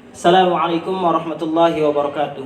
Assalamualaikum warahmatullahi wabarakatuh.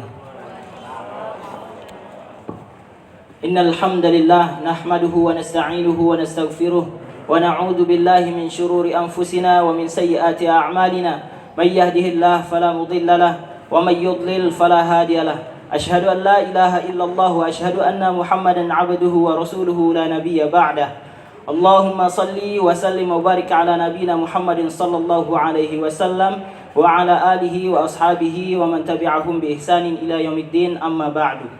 Innal hamdalillah nahmaduhu wa nasta'inuhu wa nastaghfiruh wa na'udzu billahi min shururi anfusina wa min sayyiati a'malina. May yahdihillahu fala mudilla lahu wa may yudlil fala hadiya lahu. Asyhadu an la ilaha illallah wa asyhadu anna Muhammadan 'abduhu wa rasuluhu la nabiyya ba'dah. Allahumma salli wa sallim wa barik ala nabiyyina Muhammadin sallallahu alaihi wasallam wa ala alihi wa ashabihi wa man tabi'ahum bi ihsanin ila yaumiddin, amma ba'du.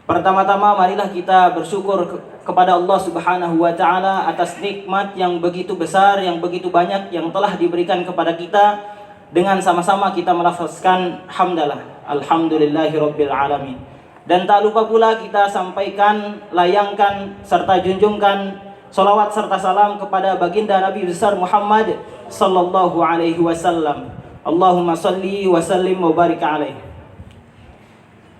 Pertama-tama marilah kita bersyukur kepada Allah Subhanahu wa taala atas nikmat yang begitu besar, yang begitu banyak yang telah diberikan kepada kita. Dengan sama-sama kita melafazkan hamdalah, alhamdulillahirabbil alamin. Dan tak lupa pula kita sampaikan, layangkan serta junjungkan salawat serta salam kepada baginda Nabi besar Muhammad sallallahu alaihi wasallam. Allahumma salli wa sallim wa barik alaihi.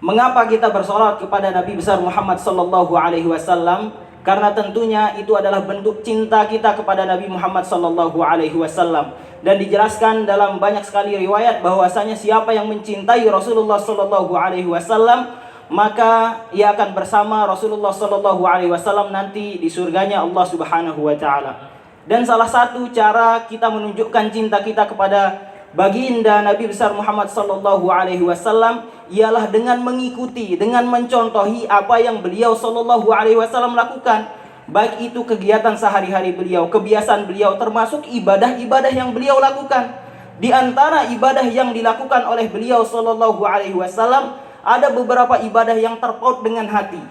Mengapa kita bersolawat kepada Nabi besar Muhammad sallallahu alaihi wasallam? Karena tentunya itu adalah bentuk cinta kita kepada Nabi Muhammad sallallahu alaihi wasallam. Dan dijelaskan dalam banyak sekali riwayat bahwasanya siapa yang mencintai Rasulullah sallallahu alaihi wasallam, maka ia akan bersama Rasulullah sallallahu alaihi wasallam nanti di surganya Allah Subhanahu wa taala. Dan salah satu cara kita menunjukkan cinta kita kepada baginda Nabi besar Muhammad sallallahu alaihi wasallam ialah dengan mengikuti, dengan mencontohi apa yang beliau sallallahu alaihi wasallam lakukan. Baik itu kegiatan sehari-hari beliau, kebiasaan beliau, termasuk ibadah-ibadah yang beliau lakukan. Di antara ibadah yang dilakukan oleh beliau sallallahu alaihi wasallam, ada beberapa ibadah yang terpaut dengan hati,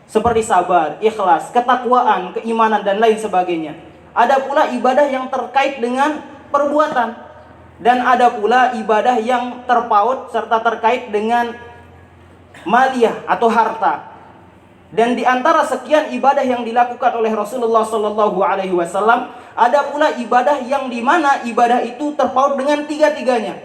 seperti sabar, ikhlas, ketakwaan, keimanan, dan lain sebagainya. Ada pula ibadah yang terkait dengan perbuatan, dan ada pula ibadah yang terpaut serta terkait dengan maliyah atau harta. Dan di antara sekian ibadah yang dilakukan oleh Rasulullah sallallahu alaihi wasallam, ada pula ibadah yang dimana ibadah itu terpaut dengan tiga-tiganya.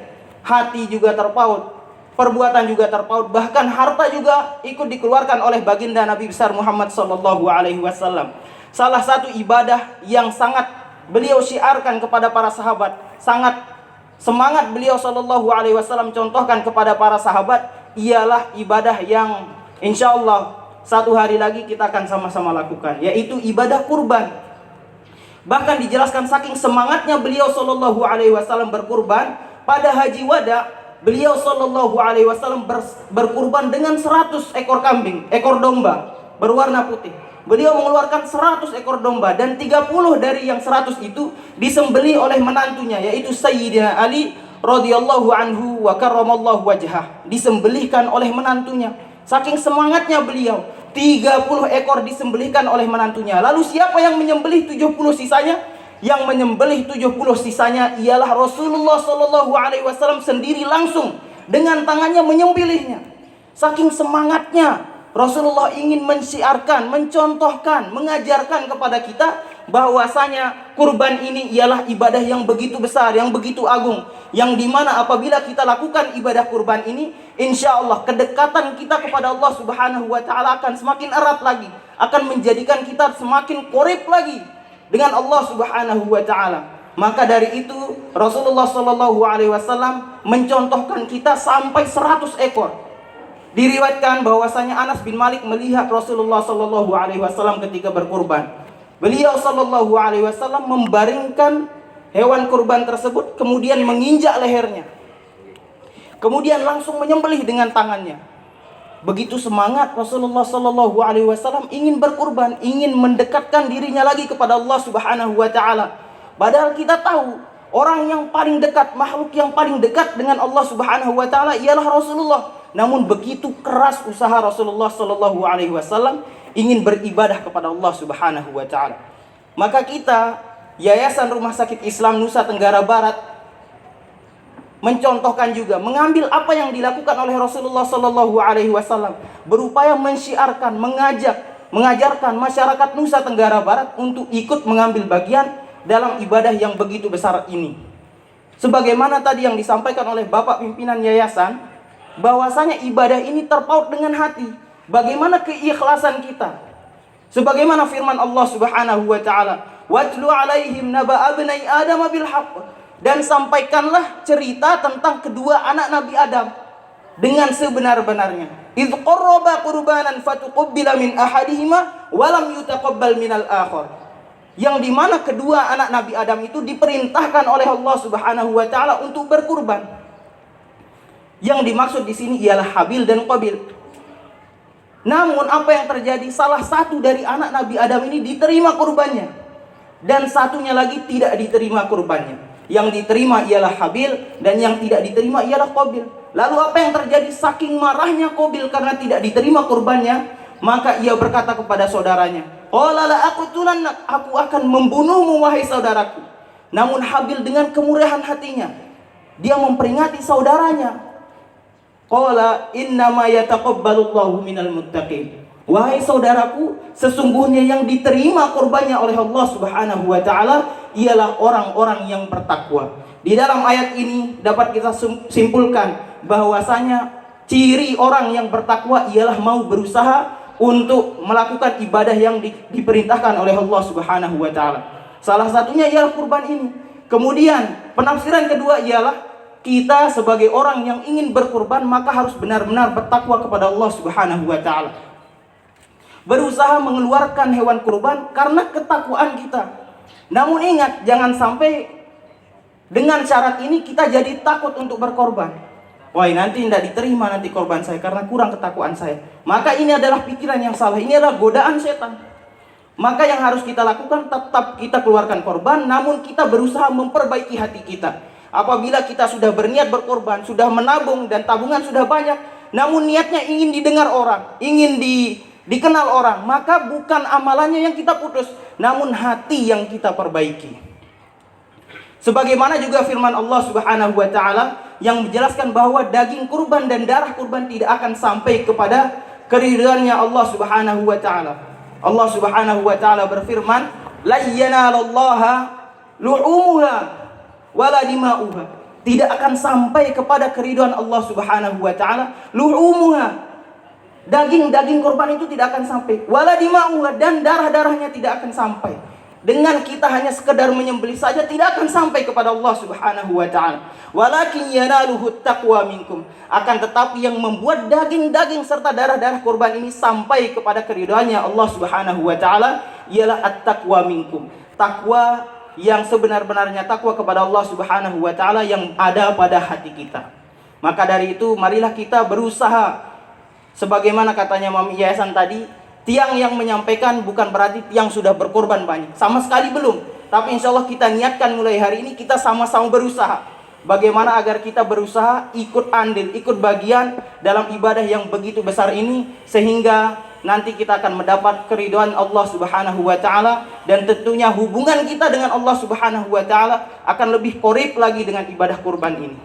Hati juga terpaut, perbuatan juga terpaut, bahkan harta juga ikut dikeluarkan oleh baginda Nabi besar Muhammad sallallahu alaihi wasallam. Salah satu ibadah yang sangat beliau syiarkan kepada para sahabat, sangat semangat beliau sallallahu alaihi wasallam contohkan kepada para sahabat, ialah ibadah yang insyaallah satu hari lagi kita akan sama-sama lakukan, yaitu ibadah kurban. Bahkan dijelaskan saking semangatnya beliau sallallahu alaihi wasallam berkurban, pada haji wada beliau sallallahu alaihi wasallam berkurban dengan 100 ekor kambing, ekor domba berwarna putih. Beliau mengeluarkan 100 ekor domba, dan 30 dari yang 100 itu disembelih oleh menantunya, yaitu Sayyidina Ali radhiyallahu anhu wa karramallahu wajhah. Disembelihkan oleh menantunya. Saking semangatnya beliau, 30 ekor disembelihkan oleh menantunya. Lalu siapa yang menyembelih 70 sisanya? Yang menyembelih 70 sisanya ialah Rasulullah sallallahu alaihi wasallam sendiri langsung dengan tangannya menyembelihnya. Saking semangatnya Rasulullah ingin mensiarkan, mencontohkan, mengajarkan kepada kita bahwasanya kurban ini ialah ibadah yang begitu besar, yang begitu agung, yang dimana apabila kita lakukan ibadah kurban ini, insya Allah kedekatan kita kepada Allah Subhanahu wa taala akan semakin erat lagi, akan menjadikan kita semakin qorib lagi dengan Allah Subhanahu wa taala. Maka dari itu Rasulullah sallallahu alaihi wasallam mencontohkan kita sampai 100 ekor. Diriwayatkan bahwasanya Anas bin Malik melihat Rasulullah sallallahu alaihi wasallam ketika berkurban. Beliau sallallahu alaihi wasallam membaringkan hewan kurban tersebut, kemudian menginjak lehernya. Kemudian langsung menyembelih dengan tangannya. Begitu semangat Rasulullah sallallahu alaihi wasallam ingin berkurban, ingin mendekatkan dirinya lagi kepada Allah Subhanahu wa taala. Padahal kita tahu orang yang paling dekat, makhluk yang paling dekat dengan Allah Subhanahu wa taala ialah Rasulullah. Namun begitu keras usaha Rasulullah sallallahu alaihi wasallam ingin beribadah kepada Allah Subhanahu wa taala. Maka kita, Yayasan Rumah Sakit Islam Nusa Tenggara Barat, mencontohkan juga, mengambil apa yang dilakukan oleh Rasulullah sallallahu alaihi wasallam, berupaya mensyiarkan, mengajarkan masyarakat Nusa Tenggara Barat untuk ikut mengambil bagian dalam ibadah yang begitu besar ini. Sebagaimana tadi yang disampaikan oleh Bapak pimpinan yayasan, bahwasanya ibadah ini terpaut dengan hati. Bagaimana keikhlasan kita? Sebagaimana firman Allah Subhanahu wa taala, "Watlu 'alaihim naba abnai Adam bil haqq dan sampaikanlah cerita tentang kedua anak Nabi Adam dengan sebenar-benarnya. Idz qarraba qurbanan fatuqabbala min ahadihima wa lam yutaqabbal minal akhar. Yang dimana kedua anak Nabi Adam itu diperintahkan oleh Allah Subhanahu wa taala untuk berkurban. Yang dimaksud di sini ialah Habil dan Qabil. Namun apa yang terjadi? Salah satu dari anak Nabi Adam ini diterima kurbannya, dan satunya lagi tidak diterima kurbannya. Yang diterima ialah Habil, dan yang tidak diterima ialah Qabil. Lalu apa yang terjadi? Saking marahnya Qabil karena tidak diterima kurbannya, maka ia berkata kepada saudaranya, qala la aqtulannak, aku akan membunuhmu wahai saudaraku. Namun Habil dengan kemurahan hatinya, dia memperingati saudaranya. Qala innama yataqabbalullahu minal muttaqin. Wahai saudaraku, sesungguhnya yang diterima kurbannya oleh Allah Subhanahu wa taala ialah orang-orang yang bertakwa. Di dalam ayat ini dapat kita simpulkan bahwasanya ciri orang yang bertakwa ialah mau berusaha untuk melakukan ibadah yang diperintahkan oleh Allah Subhanahu wa taala. Salah satunya ialah kurban ini. Kemudian penafsiran kedua ialah kita sebagai orang yang ingin berkurban maka harus benar-benar bertakwa kepada Allah Subhanahu wa taala. Berusaha mengeluarkan hewan kurban karena ketakwaan kita. Namun ingat, jangan sampai dengan syarat ini kita jadi takut untuk berkorban. Wah, nanti tidak diterima nanti korban saya karena kurang ketakwaan saya. Maka ini adalah pikiran yang salah. Ini adalah godaan setan. Maka yang harus kita lakukan, tetap kita keluarkan korban, namun kita berusaha memperbaiki hati kita. Apabila kita sudah berniat berkorban, sudah menabung dan tabungan sudah banyak, namun niatnya ingin didengar orang, ingin dikenal orang, maka bukan amalannya yang kita putus, namun hati yang kita perbaiki. Sebagaimana juga firman Allah Subhanahu wa taala yang menjelaskan bahwa daging kurban dan darah kurban tidak akan sampai kepada keridhaannya Allah Subhanahu wa taala. Allah Subhanahu wa taala berfirman, la yanalallaha lu'umuha wala dima'uha. Tidak akan sampai kepada keridhaan Allah Subhanahu wa taala lu'umuha. Daging-daging kurban itu tidak akan sampai. Wala dima'uha, dan darah-darahnya tidak akan sampai. Dengan kita hanya sekedar menyembelih saja tidak akan sampai kepada Allah Subhanahu wa taala. Walakin yanaluhu taqwa minkum. Akan tetapi yang membuat daging-daging serta darah-darah kurban ini sampai kepada keridhaannya Allah Subhanahu wa taala ialah at-taqwa minkum. Takwa yang sebenar-benarnya takwa kepada Allah Subhanahu wa taala yang ada pada hati kita. Maka dari itu marilah kita berusaha sebagaimana katanya Mami Yayasan tadi, tiang yang menyampaikan bukan berarti tiang sudah berkorban banyak. Sama sekali belum. Tapi insya Allah kita niatkan mulai hari ini kita sama-sama berusaha. Bagaimana agar kita berusaha ikut andil, ikut bagian dalam ibadah yang begitu besar ini, sehingga nanti kita akan mendapat keridhaan Allah Subhanahu wa taala, dan tentunya hubungan kita dengan Allah Subhanahu wa taala akan lebih qorib lagi dengan ibadah kurban ini.